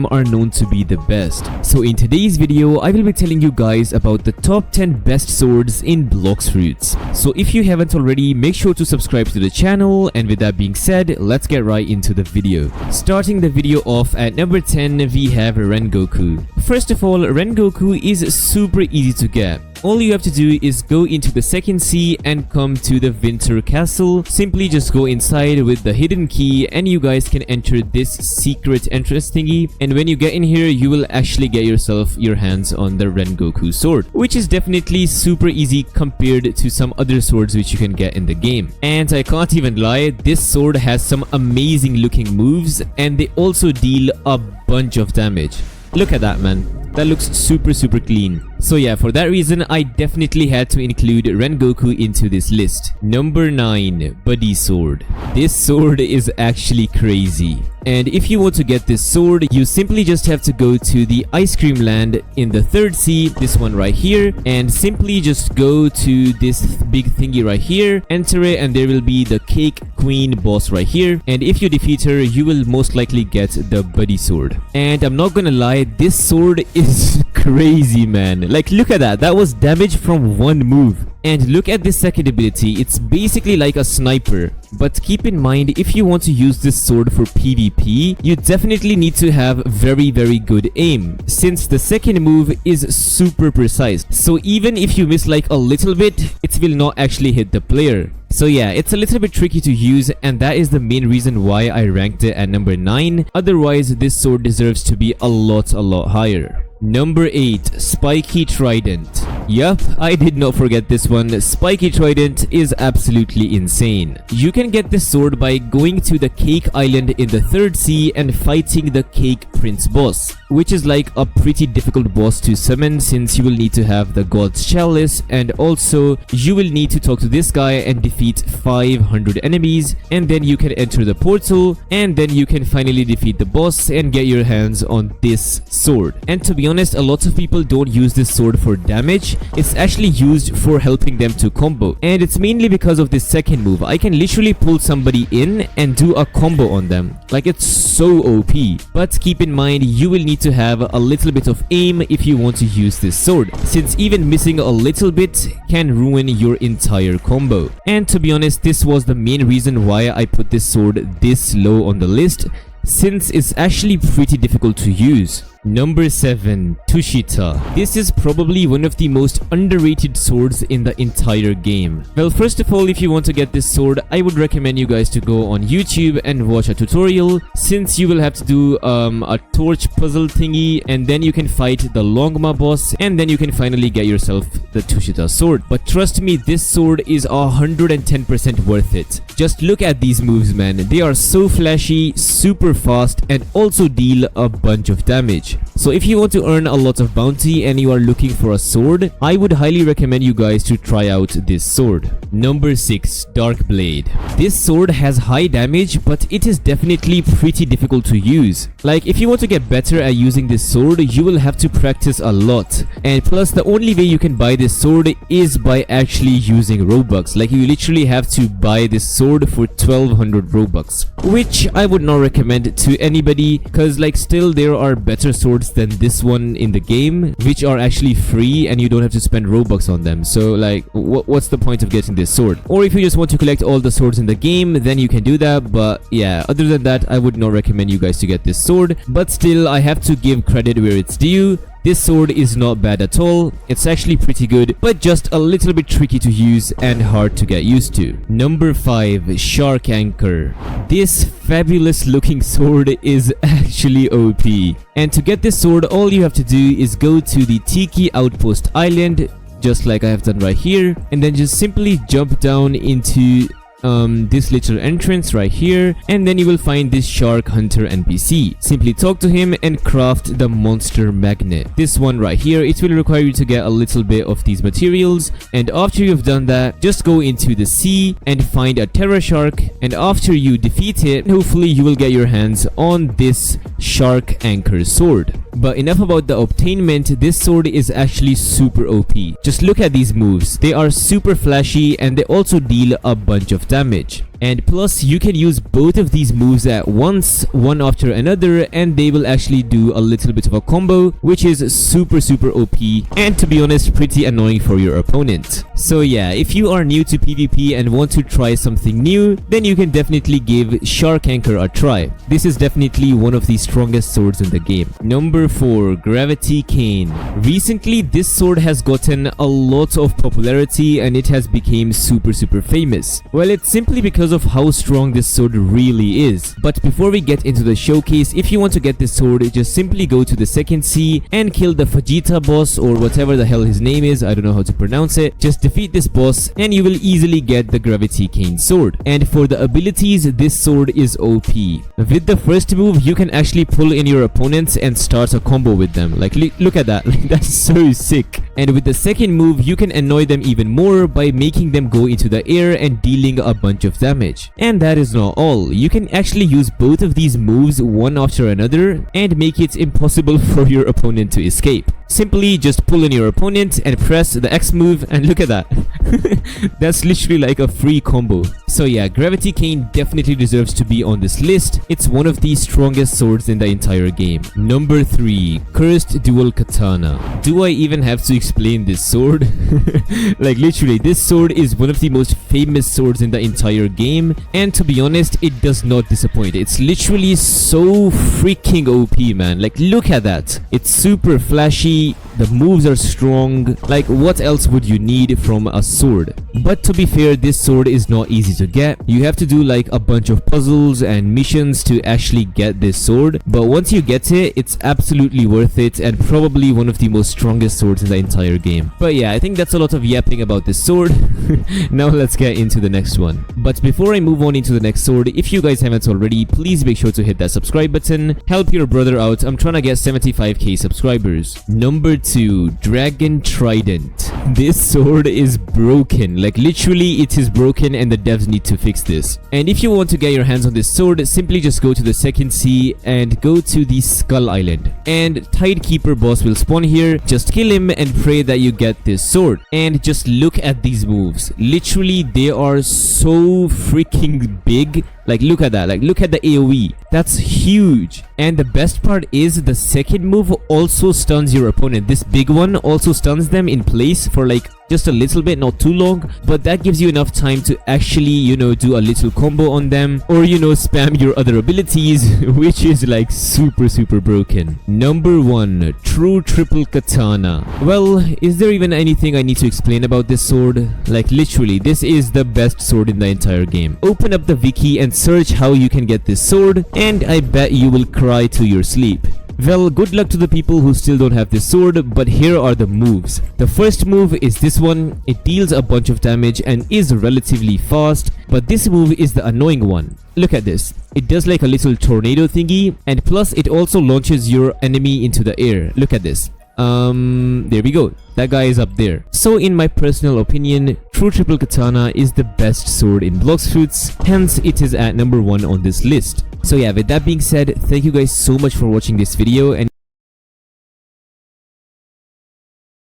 them are known to be the best. So in today's video, I will be telling you guys about the top 10 best swords in blox fruits. So if you haven't already, make sure to subscribe to the channel, and with that being said, let's get right into the video. Starting the video off at number 10, we have Rengoku. First of all, Rengoku is super easy to get. All you have to do is go into the second sea and come to the winter castle. Simply just go inside with the hidden key and you guys can enter this secret entrance thingy, and when you get in here you will actually get yourself your hands on the Rengoku sword, which is definitely super easy compared to some other swords which you can get in the game. And I can't even lie, this sword has some amazing looking moves and they also deal a bunch of damage. Look at that, man. That looks super clean. So yeah, for that reason, I definitely had to include Rengoku into this list. Number 9, Buddy Sword. This sword is actually crazy. And if you want to get this sword, you simply just have to go to the ice cream land in the third sea, this one right here, and simply just go to this big thingy right here, enter it, and there will be the cake queen boss right here. And if you defeat her, you will most likely get the Buddy Sword. And I'm not gonna lie, this sword is crazy, man. Like, look at that. That was damage from one move. And look at this second ability. It's basically like a sniper. But keep in mind, if you want to use this sword for PvP, you definitely need to have very good aim, since the second move is super precise. So even if you miss like a little bit, it will not actually hit the player. So yeah, it's a little bit tricky to use, and that is the main reason why I ranked it at number 9. Otherwise, this sword deserves to be a lot higher. Number 8, Spiky Trident. Yup, I did not forget this one. Spiky Trident is absolutely insane. You can get this sword by going to the Cake Island in the third sea and fighting the Cake Prince boss, which is like a pretty difficult boss to summon, since you will need to have the God's Chalice, and also you will need to talk to this guy and defeat 500 enemies, and then you can enter the portal, and then you can finally defeat the boss and get your hands on this sword. And to be honest, a lot of people don't use this sword for damage. It's actually used for helping them to combo, and it's mainly because of this second move. I can literally pull somebody in and do a combo on them. Like, it's so OP. But keep in mind, you will need to have a little bit of aim if you want to use this sword, since even missing a little bit can ruin your entire combo. And to be honest, this was the main reason why I put this sword this low on the list, since it's actually pretty difficult to use. Number 7, Tushita. This is probably one of the most underrated swords in the entire game. Well, first of all, if you want to get this sword, I would recommend you guys to go on YouTube and watch a tutorial, since you will have to do a torch puzzle thingy, and then you can fight the Longma boss, and then you can finally get yourself the Tushita sword. But trust me, this sword is 110% worth it. Just look at these moves, man. They are so flashy, super fast, and also deal a bunch of damage. So if you want to earn a lot of bounty and you are looking for a sword, I would highly recommend you guys to try out this sword. Number 6, Dark Blade. This sword has high damage, but it is definitely pretty difficult to use. Like, if you want to get better at using this sword, you will have to practice a lot. And plus, the only way you can buy this sword is by actually using Robux. Like, you literally have to buy this sword for 1200 Robux, which I would not recommend to anybody, because like, still there are better swords than this one in the game, which are actually free and you don't have to spend Robux on them. So like, what's the point of getting this sword? Or if you just want to collect all the swords in the game, then you can do that. But yeah, other than that, I would not recommend you guys to get this sword. But still, I have to give credit where it's due. This sword is not bad at all. It's actually pretty good, but just a little bit tricky to use and hard to get used to. Number 5, Shark Anchor. This fabulous looking sword is actually OP. And to get this sword, all you have to do is go to the Tiki Outpost Island, just like I have done right here, and then just simply jump down into this little entrance right here, and then you will find this shark hunter NPC. Simply talk to him and craft the monster magnet, this one right here. It will require you to get a little bit of these materials, and after you've done that, just go into the sea and find a terra shark, and after you defeat it, hopefully you will get your hands on this shark anchor sword. But enough about the obtainment. This sword is actually super OP. Just look at these moves. They are super flashy and they also deal a bunch of damage. And plus you can use both of these moves at once, one after another, and they will actually do a little bit of a combo, which is super OP, and to be honest pretty annoying for your opponent. So yeah, if you are new to PvP and want to try something new, then you can definitely give Shark Anchor a try. This is definitely one of the strongest swords in the game. Number 4, Gravity Cane. Recently this sword has gotten a lot of popularity and it has become super famous. Well, it's simply because of how strong this sword really is. But before we get into the showcase, if you want to get this sword, just simply go to the second sea and kill the Vegeta boss, or whatever the hell his name is, I don't know how to pronounce it. Just defeat this boss and you will easily get the Gravity Cane sword. And for the abilities, this sword is OP. With the first move, you can actually pull in your opponents and start a combo with them. Like look at that, that's so sick. And with the second move, you can annoy them even more by making them go into the air and dealing a bunch of damage. And that is not all. You can actually use both of these moves one after another and make it impossible for your opponent to escape. Simply just pull in your opponent and press the X move, and look at that. That's literally like a free combo. So yeah, Gravity Cane definitely deserves to be on this list. It's one of the strongest swords in the entire game. Number 3, Cursed Dual Katana. Do I even have to explain this sword? Like literally, this sword is one of the most famous swords in the entire game, and to be honest, it does not disappoint. It's literally so freaking OP, man. Like look at that. It's super flashy. The moves are strong. Like what else would you need from a sword? But to be fair, this sword is not easy to get. You have to do like a bunch of puzzles and missions to actually get this sword. But once you get it, it's absolutely worth it and probably one of the most strongest swords in the entire game. But yeah, I think that's a lot of yapping about this sword. Now let's get into the next one. But before I move on into the next sword, if you guys haven't already, please make sure to hit that subscribe button. Help your brother out. I'm trying to get 75k subscribers. Number 2, Dragon Trident. This sword is broken. Like literally it is broken and the devs need to fix this. And if you want to get your hands on this sword, simply just go to the second sea and go to the Skull Island. And Tidekeeper boss will spawn here. Just kill him and pray that you get this sword. And just look at these moves. Literally they are so freaking big. Like look at that, like look at the AoE. That's huge. And the best part is the second move also stuns your opponent. This big one also stuns them in place for like just a little bit, not too long, but that gives you enough time to actually, you know, do a little combo on them, or you know, spam your other abilities, which is like super broken. Number 1, True Triple Katana. Well, is there even anything I need to explain about this sword? Like literally, this is the best sword in the entire game. Open up the wiki and search how you can get this sword, and I bet you will cry to your sleep. Well, good luck to the people who still don't have this sword, but here are the moves. The first move is this one. It deals a bunch of damage and is relatively fast, but this move is the annoying one. Look at this. It does like a little tornado thingy, and plus it also launches your enemy into the air. Look at this. There we go. That guy is up there. So in my personal opinion, True Triple Katana is the best sword in Blox Fruits, hence it is at number 1 on this list. So yeah, with that being said, thank you guys so much for watching this video, and